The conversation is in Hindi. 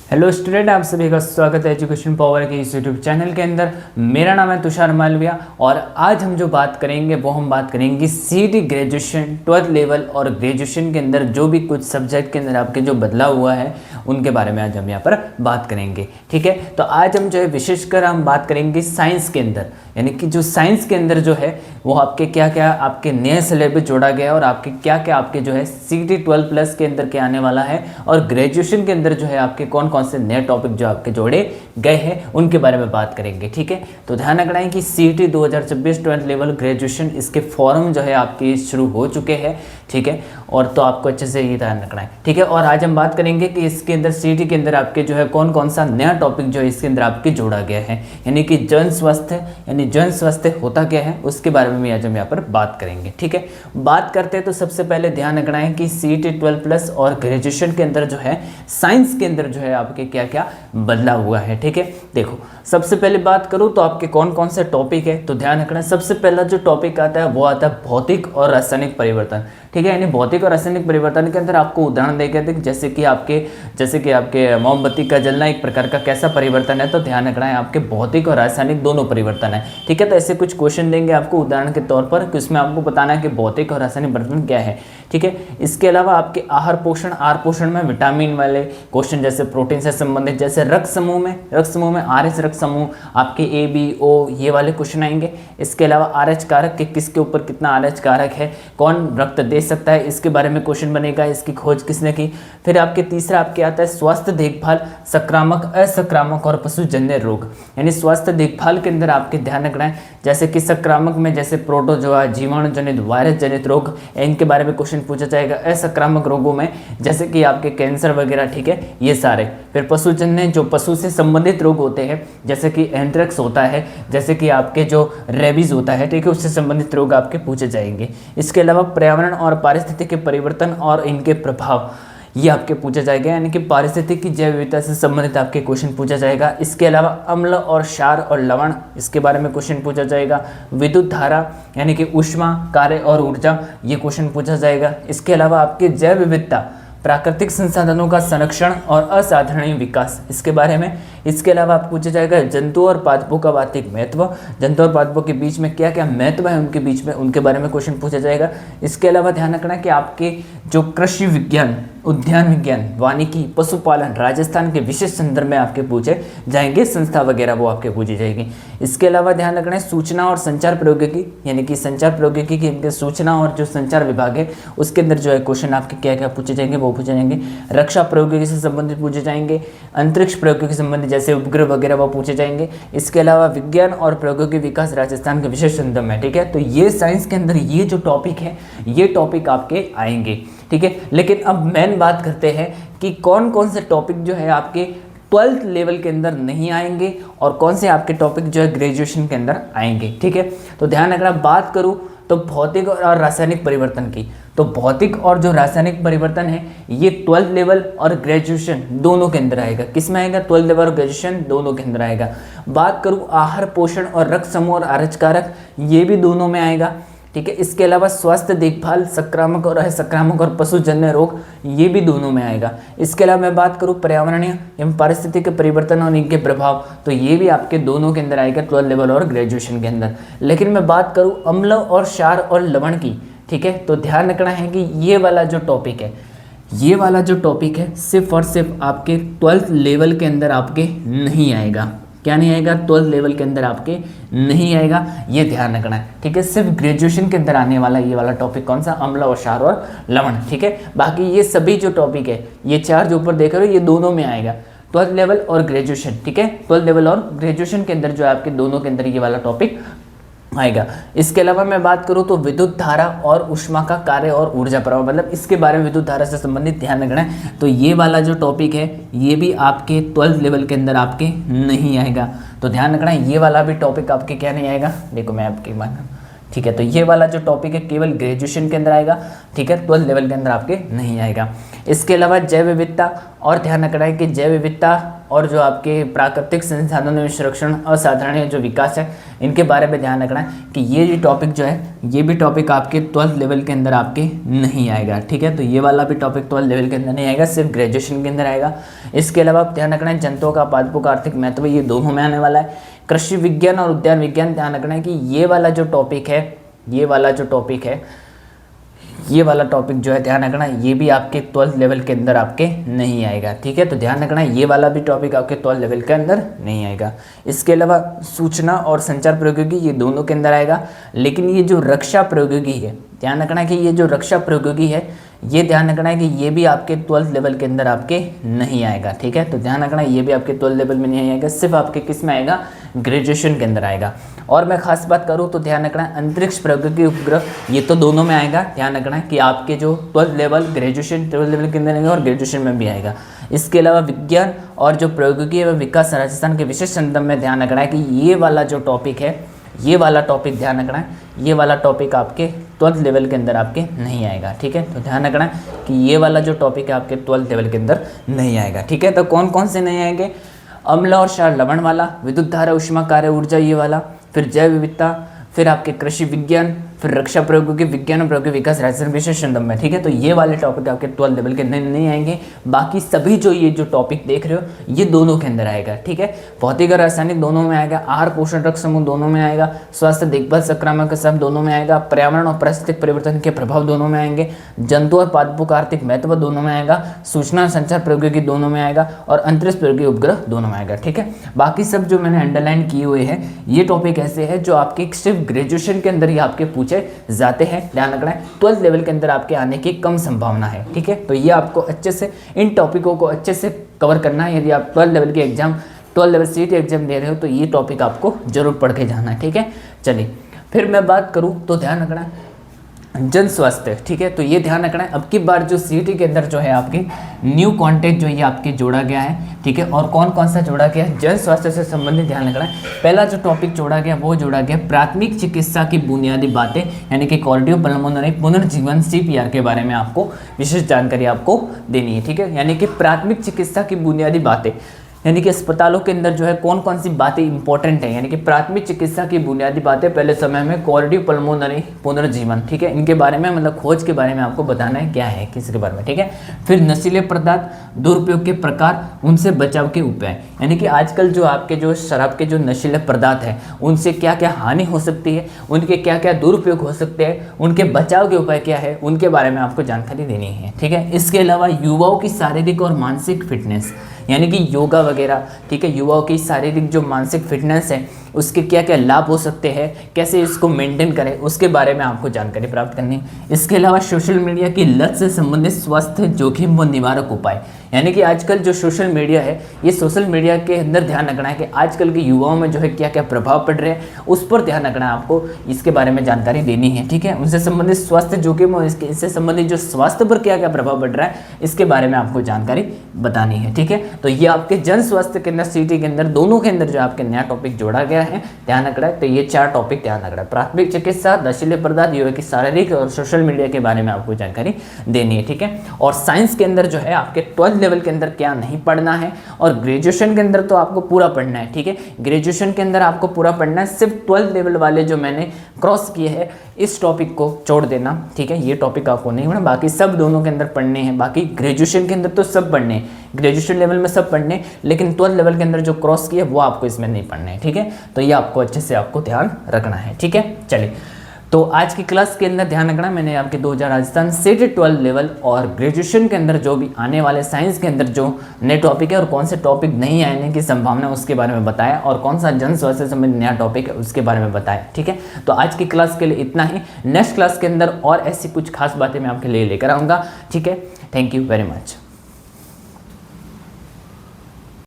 हेलो स्टूडेंट, आप सभी का स्वागत है एजुकेशन पावर के इस यूट्यूब चैनल के अंदर। मेरा नाम है तुषार मालविया और आज हम जो बात करेंगे वो हम बात करेंगे सीईटी ग्रेजुएशन 12th लेवल और ग्रेजुएशन के अंदर जो भी कुछ सब्जेक्ट के अंदर आपके जो बदलाव हुआ है उनके बारे में आज हम यहाँ पर बात करेंगे। ठीक है, तो आज हम जो है विशेषकर हम बात करेंगे साइंस के अंदर, यानी कि जो साइंस के अंदर जो है वो आपके क्या क्या आपके नए सिलेबस जोड़ा गया और आपके क्या क्या आपके जो है सीईटी 12 प्लस के अंदर क्या आने वाला है और ग्रेजुएशन के अंदर जो है आपके कौन कौन से नए टॉपिक जो आपके जोड़े गए हैं उनके बारे में बात करेंगे। ठीक है, तो ध्यान रखना है कि सीईटी 2026 12th लेवल ग्रेजुएशन इसके फॉर्म जो है आपके शुरू हो चुके हैं। ठीक है, और तो आपको अच्छे से ये ध्यान रखना है। ठीक है, और आज हम बात करेंगे कि इसके अंदर सीईटी के अंदर आपके जो है कौन कौन सा नया टॉपिक जो है इसके अंदर आपके जोड़ा गया है, यानी कि जन स्वास्थ्य, यानी जन स्वास्थ्य होता क्या है उसके बारे में आज हम यहाँ पर बात करेंगे। ठीक है, बात करते हैं तो सबसे पहले ध्यान रखना है कि सीईटी 12 प्लस और ग्रेजुएशन के अंदर जो है साइंस के अंदर जो है आपके क्या क्या बदलाव हुआ है। ठीक है, देखो सबसे पहले बात करूँ तो आपके कौन कौन से टॉपिक है, तो ध्यान रखना सबसे पहला जो टॉपिक आता है वो आता है भौतिक और रासायनिक परिवर्तन। ठीक है, यानी भौतिक और रासायनिक परिवर्तन के अंदर आपको उदाहरण देके थे जैसे कि आपके मोमबत्ती का जलना एक प्रकार का कैसा परिवर्तन है, तो ध्यान रखना है आपके भौतिक और रासायनिक दोनों परिवर्तन है। ठीक है, तो ऐसे कुछ क्वेश्चन देंगे आपको उदाहरण के तौर पर कि उसमें आपको बताना है कि भौतिक और रासायनिक परिवर्तन क्या है। ठीक है, इसके अलावा आपके आहार पोषण में विटामिन वाले क्वेश्चन जैसे प्रोटीन से संबंधित, जैसे रक्त समूह में RH रक्त समूह आपके A B O ये वाले क्वेश्चन आएंगे। इसके अलावा RH कारक के किसके ऊपर कितना RH कारक है, कौन रक्त दे सकता है, इसके बारे में क्वेश्चन बनेगा, इसकी खोज किसने की। फिर आपके तीसरा आपके आता है स्वास्थ्य देखभाल, संक्रामक असंक्रामक और पशुजन्य रोग, यानी स्वास्थ्य देखभाल के अंदर आपके ध्यान रखना है जैसे कि संक्रामक में जैसे प्रोटोजोआ, जीवाणु जनित, वायरस जनित रोग, इनके बारे में क्वेश्चन पूछा जाएगा। असंक्रामक रोगों में जैसे कि आपके कैंसर वगैरह, ठीक है, ये सारे। फिर पशुजन्य जो पशु से संबंधित रोग होते हैं जैसे कि एंथ्रेक्स होता है, जैसे कि आपके जो रेबीज होता है, ठीक है, उससे संबंधित रोग आपके पूछे जाएंगे। इसके अलावा पर्यावरण और पारिस्थितिक के परिवर्तन और इनके प्रभाव ये आपके पूछा जाएगा, यानी कि पारिस्थितिक की जैव विविधता से संबंधित आपके क्वेश्चन पूछा जाएगा। इसके अलावा अम्ल और क्षार और लवण, इसके बारे में क्वेश्चन पूछा जाएगा। विद्युत धारा यानी कि ऊष्मा, कार्य और ऊर्जा, ये क्वेश्चन पूछा जाएगा। इसके अलावा आपके जैव विविधता, प्राकृतिक संसाधनों का संरक्षण और असाधारण विकास, इसके बारे में। इसके अलावा आप पूछा जाएगा जंतु और पादपों का वार्षिक महत्व, जंतु और पादपों के बीच में क्या क्या महत्व है उनके बीच में, उनके बारे में क्वेश्चन पूछा जाएगा। इसके अलावा ध्यान रखना कि आपके जो कृषि विज्ञान, उद्यान विज्ञान, वानिकी, पशुपालन, राजस्थान के विशेष संदर्भ में आपके पूछे जाएंगे, संस्था वगैरह वो आपके पूछी जाएगी। इसके अलावा ध्यान रखना है सूचना और संचार प्रौद्योगिकी, यानी कि संचार प्रौद्योगिकी के सूचना और जो संचार विभाग है उसके अंदर जो है क्वेश्चन आपके क्या क्या पूछे जाएंगे वो पूछे जाएंगे। रक्षा प्रौद्योगिकी से संबंधित पूछे जाएंगे। अंतरिक्ष प्रौद्योगिकी से संबंधित जैसे उपग्रह वगैरह वो पूछे जाएंगे। इसके अलावा विज्ञान और प्रौद्योगिकी विकास राजस्थान के विशेष संदर्भ में। ठीक है, तो ये साइंस के अंदर ये जो टॉपिक है ये टॉपिक आपके आएंगे। ठीक है, लेकिन अब मेन बात करते हैं कि कौन कौन से टॉपिक जो है आपके 12th लेवल के अंदर नहीं आएंगे और कौन से आपके टॉपिक जो है ग्रेजुएशन के अंदर आएंगे। ठीक है, तो ध्यान अगर बात करूं तो भौतिक और रासायनिक परिवर्तन की, तो भौतिक और जो रासायनिक परिवर्तन है ये 12th लेवल और ग्रेजुएशन दोनों के अंदर आएगा। किस में आएगा? 12th लेवल और ग्रेजुएशन दोनों के अंदर आएगा। बात करूं आहार पोषण और रक्त समूह और RH कारक, ये भी दोनों में आएगा। ठीक है, इसके अलावा स्वास्थ्य देखभाल, संक्रामक और असंक्रामक और पशुजन्य रोग, ये भी दोनों में आएगा। इसके अलावा मैं बात करूं पर्यावरणीय एवं पारिस्थितिक परिवर्तन और इनके प्रभाव, तो ये भी आपके दोनों के अंदर आएगा 12th लेवल और ग्रेजुएशन के अंदर। लेकिन मैं बात करूं अम्ल और क्षार और लवण की, ठीक है, तो ध्यान रखना है कि ये वाला जो टॉपिक है, ये वाला जो टॉपिक है सिर्फ और सिर्फ आपके 12th लेवल के अंदर आपके नहीं आएगा। क्या नहीं आएगा? 12th लेवल के अंदर आपके नहीं आएगा, ये ध्यान रखना है। ठीक है, सिर्फ ग्रेजुएशन के अंदर आने वाला ये वाला टॉपिक कौन सा? अम्ल और क्षार और लवण। ठीक है, बाकी ये सभी जो टॉपिक है, ये चार जो ऊपर देख रहे हो, ये दोनों में आएगा, 12th लेवल और ग्रेजुएशन। ठीक है, 12th लेवल और ग्रेजुएशन के अंदर जो है आपके दोनों के अंदर ये वाला टॉपिक आएगा। इसके अलावा मैं बात करूं तो विद्युत धारा और ऊष्मा का कार्य और ऊर्जा प्रवाह, मतलब इसके बारे में विद्युत धारा से संबंधित ध्यान रखना है। तो ये वाला जो टॉपिक है ये भी आपके 12th लेवल के अंदर आपके नहीं आएगा, तो ध्यान रखना है ये वाला भी टॉपिक आपके क्या नहीं आएगा। देखो मैं आपके मान, ठीक है। तो ये वाला जो टॉपिक है केवल ग्रेजुएशन के अंदर आएगा, ठीक है, 12th लेवल के अंदर आपके नहीं आएगा। इसके अलावा जैव विविधता, और ध्यान रखना है कि जैव विविधता और जो आपके प्राकृतिक संसाधनों में संरक्षण असाधारण जो विकास है, इनके बारे में ध्यान रखना है कि ये जो टॉपिक जो है, ये भी टॉपिक आपके 12th लेवल के अंदर आपके नहीं आएगा, ठीक है। तो ये वाला भी टॉपिक 12th लेवल के अंदर नहीं आएगा, सिर्फ ग्रेजुएशन के अंदर आएगा। इसके अलावा आप ध्यान रखना है जंतुओं का पादपों का आर्थिक महत्व, ये दोनों में आने वाला है। कृषि विज्ञान और उद्यान विज्ञान, ध्यान रखना है कि ये वाला जो टॉपिक है, ये वाला टॉपिक जो है ध्यान रखना, ये भी आपके 12th लेवल के अंदर आपके नहीं आएगा, ठीक है। तो ध्यान रखना ये वाला भी टॉपिक आपके 12th लेवल के अंदर नहीं आएगा। इसके अलावा सूचना और संचार प्रौद्योगिकी, ये दोनों के अंदर आएगा। लेकिन ये जो रक्षा प्रौद्योगिकी है, ध्यान रखना कि ये जो रक्षा प्रौद्योगिकी है, ये ध्यान रखना है कि ये भी आपके 12th लेवल के अंदर आपके नहीं आएगा, ठीक है। तो ध्यान रखना ये भी आपके 12th लेवल में नहीं आएगा, सिर्फ आपके किस में आएगा, ग्रेजुएशन के अंदर आएगा। और मैं खास बात करूँ तो ध्यान रखना अंतरिक्ष प्रौद्योगिकी उपग्रह, ये तो दोनों में आएगा। ध्यान रखना है कि आपके जो 12th level graduation 12th level के अंदर आएगा और ग्रेजुएशन में भी आएगा। इसके अलावा विज्ञान और जो प्रौद्योगिकी एवं विकास राजस्थान के विशेष संदर्भ में ध्यान रखना है कि ये वाला जो टॉपिक है, ये वाला टॉपिक ध्यान रखना है, ये वाला टॉपिक आपके 12th लेवल के अंदर आपके नहीं आएगा, ठीक है। तो ध्यान रखना है कि ये वाला जो टॉपिक है आपके 12th लेवल के अंदर नहीं आएगा, ठीक है। तो कौन कौन से नहीं आएंगे, अम्ल और क्षार लवण वाला, विद्युत धारा ऊष्मा कार्य ऊर्जा ये वाला, फिर जैव विविधता, फिर आपके कृषि विज्ञान, फिर रक्षा प्रौद्योगिकी विज्ञान और प्रौद्योगिकी विकास राजस्थान विशेष संदर्भ में, ठीक है। तो ये वाले टॉपिक आपके 12th लेवल के अंदर नहीं आएंगे। बाकी सभी जो ये जो टॉपिक देख रहे हो ये दोनों के अंदर आएगा, ठीक है। भौतिक और रासायनिक दोनों में आएगा, आहार पोषण रक्त समूह दोनों में आएगा, स्वास्थ्य देखभाल संक्रामक सब दोनों में आएगा, पर्यावरण और पारिस्थितिक परिवर्तन के प्रभाव दोनों में आएंगे, जंतु और पादपों का आर्थिक महत्व दोनों में आएगा, सूचना और संचार प्रौद्योगिकी दोनों में आएगा, और अंतरिक्ष प्रौद्योगिकी उपग्रह दोनों में आएगा, ठीक है। बाकी सब जो मैंने अंडरलाइन किए हुए हैं ये टॉपिक ऐसे है जो आपके सिर्फ ग्रेजुएशन के अंदर ही आपके पूछे जाते हैं। ध्यान रखना है 12th लेवल के अंदर आपके आने की कम संभावना है, ठीक है। तो ये आपको अच्छे से इन टॉपिकों को अच्छे से कवर करना है। यदि आप 12th लेवल के exam 12th level CET exam दे रहे हो तो ये टॉपिक आपको जरूर पढ़ के जाना है, ठीक है। चलिए फिर मैं बात करूँ तो ध्यान रखना है जन स्वास्थ्य, ठीक है। तो ये ध्यान रखना है अब की बार जो सीईटी के अंदर जो है आपके न्यू कॉन्टेक्ट जो ये आपके जोड़ा गया है, ठीक है। और कौन कौन सा जोड़ा गया है, जन स्वास्थ्य से संबंधित ध्यान रखना है। पहला जो टॉपिक जोड़ा गया वो जोड़ा गया प्राथमिक चिकित्सा की बुनियादी बातें, यानी कि कार्डियोपल्मोनरी पुनर्जीवन CPR के बारे में आपको विशेष जानकारी आपको देनी है, ठीक है। यानी कि प्राथमिक चिकित्सा की बुनियादी बातें, यानी कि अस्पतालों के अंदर जो है कौन कौन सी बातें इंपॉर्टेंट है, यानी कि प्राथमिक चिकित्सा की बुनियादी बातें पहले समय में कार्डियोपल्मोनरी पुनर्जीवन, ठीक है, इनके बारे में मतलब खोज के बारे में आपको बताना है क्या है किसी के बारे में, ठीक है। फिर नशीले पदार्थ दुरुपयोग के प्रकार, उनसे बचाव के उपाय, यानी कि आजकल जो आपके जो शराब के जो नशीले पदार्थ हैं उनसे क्या क्या हानि हो सकती है, उनके क्या क्या दुरुपयोग हो सकते हैं, उनके बचाव के उपाय क्या है, उनके बारे में आपको जानकारी देनी है, ठीक है। इसके अलावा युवाओं की शारीरिक और मानसिक फिटनेस, यानी कि योगा वगैरह, ठीक है, युवाओं की शारीरिक जो मानसिक फिटनेस है उसके क्या क्या लाभ हो सकते हैं, कैसे इसको मेंटेन करें, उसके बारे में आपको जानकारी प्राप्त करनी है। इसके अलावा सोशल मीडिया की लत से संबंधित स्वास्थ्य जोखिम व निवारक उपाय, यानी कि आजकल जो सोशल मीडिया है ये सोशल मीडिया के अंदर ध्यान रखना है कि आजकल के युवाओं में जो है क्या क्या प्रभाव पड़ रहे हैं उस पर ध्यान रखना है, आपको इसके बारे में जानकारी देनी है, ठीक है। उनसे संबंधित स्वास्थ्य जोखिम और इससे संबंधित जो स्वास्थ्य पर क्या क्या प्रभाव पड़ रहा है इसके बारे में आपको जानकारी बतानी है, ठीक है। तो ये आपके जन स्वास्थ्य के अंदर सीईटी के अंदर दोनों के अंदर जो आपके नया टॉपिक जोड़ा गया है, ध्यान रखना है। तो ये 4 टॉपिक ध्यान रखना है, प्राथमिक चिकित्सा, नशीले पदार्थ, युवा की शारीरिक और सोशल मीडिया के बारे में आपको जानकारी देनी है, ठीक है। और साइंस के अंदर जो है आपके 12th लेवल के अंदर क्या नहीं पढ़ना है, और ग्रेजुएशन के अंदर तो आपको पूरा पढ़ना है, ठीक है। ग्रेजुएशन के अंदर आपको पूरा पढ़ना है, सिर्फ 12th लेवल वाले जो मैंने क्रॉस किए हैं इस टॉपिक को छोड़ देना, ठीक है। ये टॉपिक आपको नहीं पढ़ना, बाकी सब दोनों के अंदर पढ़ने हैं। बाकी ग्रेजुएशन के अंदर तो सब पढ़ने हैं, ग्रेजुएशन लेवल में सब पढ़ने, लेकिन 12th लेवल के अंदर जो क्रॉस किए वो आपको इसमें नहीं पढ़ने हैं, ठीक है। तो ये आपको अच्छे से आपको ध्यान रखना है, ठीक है। चलिए तो आज की क्लास के अंदर ध्यान रखना, मैंने आपके 2000 राजस्थान सीईटी 12th लेवल और ग्रेजुएशन के अंदर जो भी आने वाले साइंस के अंदर जो नए टॉपिक है और कौन से टॉपिक नहीं आने की संभावना उसके बारे में बताया, और कौन सा जन स्वास्थ्य से संबंधित नया टॉपिक है उसके बारे में बताया, ठीक है। तो आज की क्लास के लिए इतना ही, नेक्स्ट क्लास के अंदर और ऐसी कुछ खास बातें मैं आपके लिए लेकर आऊँगा, ठीक है। Thank you very much.